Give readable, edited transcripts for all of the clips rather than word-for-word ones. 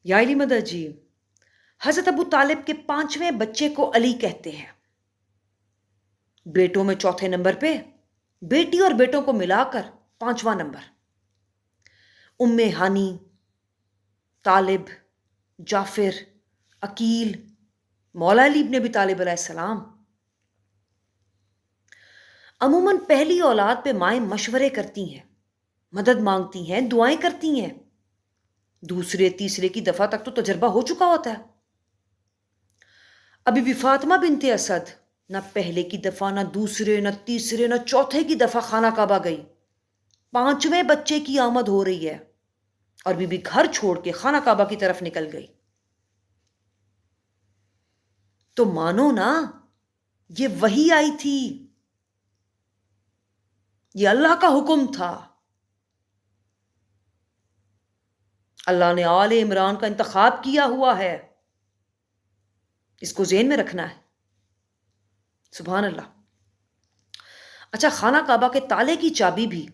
یا علی مدد جی، حضرت ابو طالب کے پانچویں بچے کو علی کہتے ہیں، بیٹوں میں چوتھے نمبر پہ، بیٹی اور بیٹوں کو ملا کر پانچواں نمبر۔ ام ہانی، طالب، جعفر، عقیل، مولا علی ابن ابی طالب علیہ السلام۔ عموماً پہلی اولاد پہ مائیں مشورے کرتی ہیں، مدد مانگتی ہیں، دعائیں کرتی ہیں۔ دوسرے تیسرے کی دفعہ تک تو تجربہ ہو چکا ہوتا ہے۔ ابھی بھی فاطمہ بنت اسد نہ پہلے کی دفعہ، نہ دوسرے، نہ تیسرے، نہ چوتھے کی دفعہ خانہ کعبہ گئی۔ پانچویں بچے کی آمد ہو رہی ہے اور بی بی گھر چھوڑ کے خانہ کعبہ کی طرف نکل گئی۔ تو مانو نا، یہ وحی آئی تھی، یہ اللہ کا حکم تھا۔ اللہ نے آل عمران کا انتخاب کیا ہوا ہے، اس کو ذہن میں رکھنا ہے۔ سبحان اللہ۔ اچھا، خانہ کعبہ کے تالے کی چابی بھی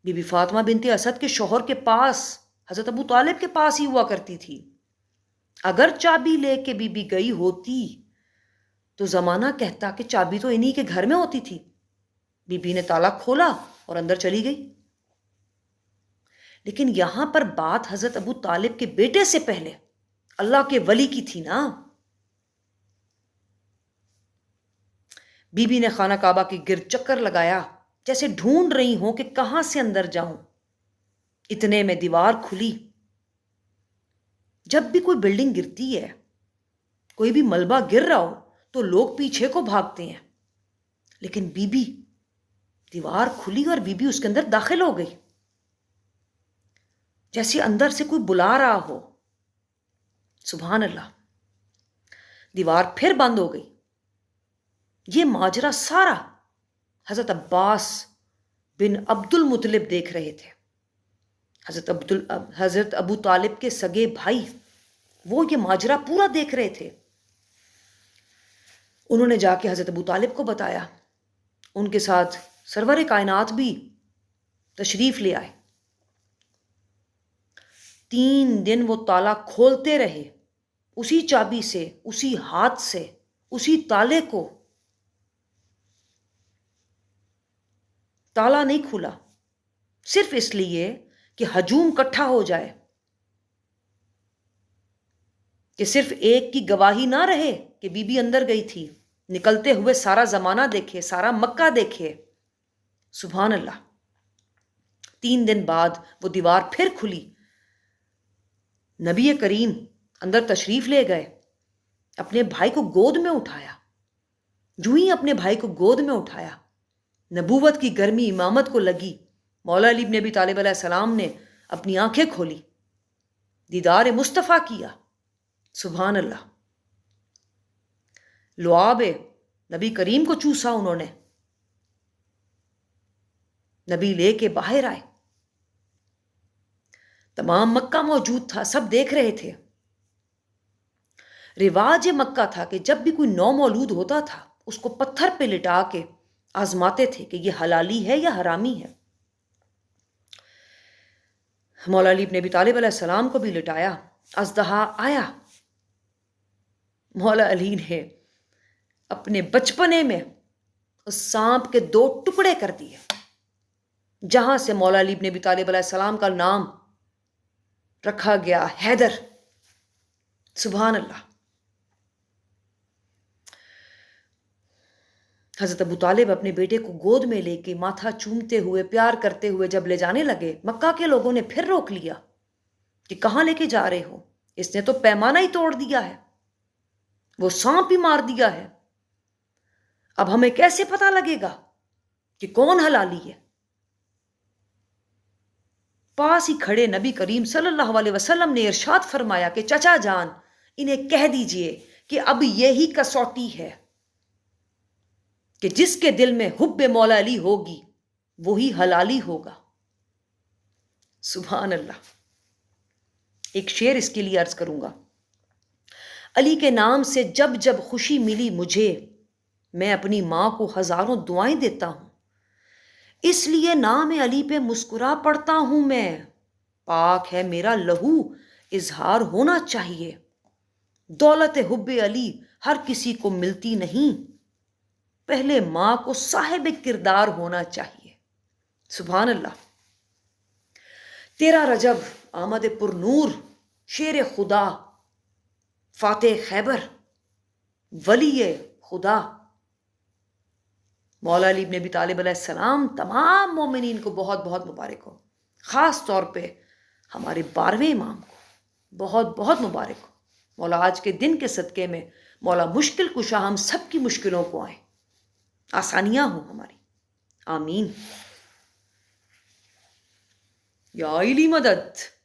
بی بی فاطمہ بنت اسد کے شوہر کے پاس، حضرت ابو طالب کے پاس ہی ہوا کرتی تھی۔ اگر چابی لے کے بی بی گئی ہوتی تو زمانہ کہتا کہ چابی تو انہی کے گھر میں ہوتی تھی۔ بی بی نے تالا کھولا اور اندر چلی گئی۔ لیکن یہاں پر بات حضرت ابو طالب کے بیٹے سے پہلے اللہ کے ولی کی تھی نا۔ بی بی نے خانہ کعبہ کے گرد چکر لگایا، جیسے ڈھونڈ رہی ہوں کہ کہاں سے اندر جاؤں۔ اتنے میں دیوار کھلی۔ جب بھی کوئی بلڈنگ گرتی ہے، کوئی بھی ملبہ گر رہا ہو تو لوگ پیچھے کو بھاگتے ہیں، لیکن بی بی، دیوار کھلی اور بی بی اس کے اندر داخل ہو گئی، جیسے اندر سے کوئی بلا رہا ہو۔ سبحان اللہ۔ دیوار پھر بند ہو گئی۔ یہ ماجرا سارا حضرت عباس بن عبد المطلب دیکھ رہے تھے۔ حضرت ابو طالب کے سگے بھائی، وہ یہ ماجرا پورا دیکھ رہے تھے۔ انہوں نے جا کے حضرت ابو طالب کو بتایا۔ ان کے ساتھ سرور کائنات بھی تشریف لے آئے۔ 3 دن وہ تالا کھولتے رہے، اسی چابی سے، اسی ہاتھ سے، اسی تالے کو۔ تالا نہیں کھلا، صرف اس لیے کہ ہجوم کٹھا ہو جائے، کہ صرف ایک کی گواہی نہ رہے کہ بی بی اندر گئی تھی، نکلتے ہوئے سارا زمانہ دیکھے، سارا مکہ دیکھے۔ سبحان اللہ۔ 3 دن بعد وہ دیوار پھر کھلی۔ نبی کریم اندر تشریف لے گئے، اپنے بھائی کو گود میں اٹھایا۔ جو ہی اپنے بھائی کو گود میں اٹھایا، نبوت کی گرمی امامت کو لگی۔ مولا علی بن ابی طالب علیہ السلام نے اپنی آنکھیں کھولی، دیدار مصطفیٰ کیا۔ سبحان اللہ۔ لعاب نبی کریم کو چوسا انہوں نے۔ نبی لے کے باہر آئے، تمام مکہ موجود تھا، سب دیکھ رہے تھے۔ رواج مکہ تھا کہ جب بھی کوئی نو مولود ہوتا تھا، اس کو پتھر پہ لٹا کے آزماتے تھے کہ یہ حلالی ہے یا حرامی ہے۔ مولا علی بن ابی طالب علیہ السلام کو بھی لٹایا۔ اژدہا آیا، مولا علی نے اپنے بچپنے میں اس سانپ کے 2 ٹکڑے کر دیے، جہاں سے مولا علی بن ابی طالب علیہ السلام کا نام رکھا گیا حیدر۔ سبحان اللہ۔ حضرت ابو طالب اپنے بیٹے کو گود میں لے کے ماتھا چومتے ہوئے، پیار کرتے ہوئے جب لے جانے لگے، مکہ کے لوگوں نے پھر روک لیا کہ کہاں لے کے جا رہے ہو؟ اس نے تو پیمانہ ہی توڑ دیا ہے، وہ سانپ ہی مار دیا ہے، اب ہمیں کیسے پتہ لگے گا کہ کون حلالی ہے؟ پاس ہی کھڑے نبی کریم صلی اللہ علیہ وسلم نے ارشاد فرمایا کہ چچا جان، انہیں کہہ دیجئے کہ اب یہی کسوٹی ہے کہ جس کے دل میں حب مولا علی ہوگی وہی حلالی ہوگا۔ سبحان اللہ۔ ایک شعر اس کے لیے عرض کروں گا۔ علی کے نام سے جب جب خوشی ملی مجھے، میں اپنی ماں کو ہزاروں دعائیں دیتا ہوں، اس لیے نام علی پہ مسکرا پڑتا ہوں میں۔ پاک ہے میرا لہو اظہار ہونا چاہیے۔ دولت حب علی ہر کسی کو ملتی نہیں، پہلے ماں کو صاحب کردار ہونا چاہیے۔ سبحان اللہ۔ 13 رجب آمد پر نور، شیر خدا، فاتح خیبر، ولی خدا مولا علی بن ابی طالب علیہ السلام تمام مومنین کو بہت بہت مبارک ہو، خاص طور پہ ہمارے 12ویں امام کو بہت بہت مبارک ہو۔ مولا آج کے دن کے صدقے میں مولا مشکل کشا ہم سب کی مشکلوں کو آئیں، آسانیاں ہوں ہماری، آمین۔ یا علی مدد۔